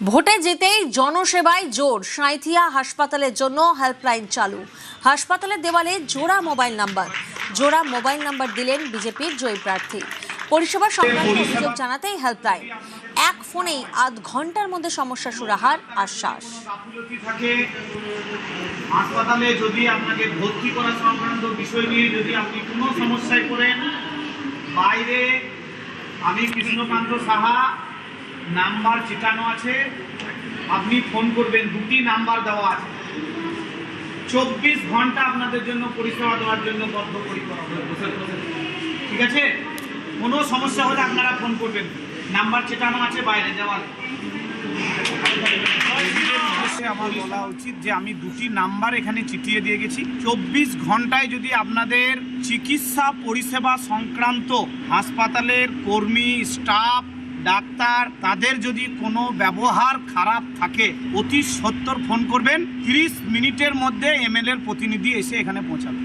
ভোটে জিতেই জনসেবায় জোর। সাঁইথিয়া হাসপাতালের জন্য হেল্পলাইন চালু। হাসপাতালের দেওয়ালে জোড়া মোবাইল নাম্বার দিলেন বিজেপির জয়ী প্রার্থী। পরিষেবা সংক্রান্ত অভিযোগ জানাতেই হেল্পলাইন, এক ফোনেই আধ ঘন্টার মধ্যে সমস্যা সুরাহার আশ্বাস। হাসপাতালে যদি আপনাকে ভর্তি করা সংক্রান্ত বিষয় নিয়ে যদি আপনি কোনো সমস্যায় পড়েন, বাইরে আমি কৃষ্ণকান্ত সাহা নাম্বার চিটানো আছে, আপনি ফোন করবেন, দুটি নাম্বার দেওয়া আছে। 24 ঘন্টা আপনাদের জন্য পরিষেবা দেওয়ার জন্য বদ্ধপরিকর। ঠিক আছে, কোনো সমস্যা হলে আপনারা ফোন করবেন, নাম্বার চিটানো আছে বাইরে দেওয়ালে। আমার বলা উচিত যে আমি দুটি নাম্বার এখানে চিটিয়ে দিয়ে গেছি। 24 ঘন্টায় যদি আপনাদের চিকিৎসা পরিষেবা সংক্রান্ত হাসপাতালের কর্মী, স্টাফ, ডাক্তার তাদের যদি কোনো ব্যবহার খারাপ থাকে, অতি সত্বর ফোন করবেন। 30 মিনিটের মধ্যে এমএলএর প্রতিনিধি এসে এখানে পৌঁছাবে।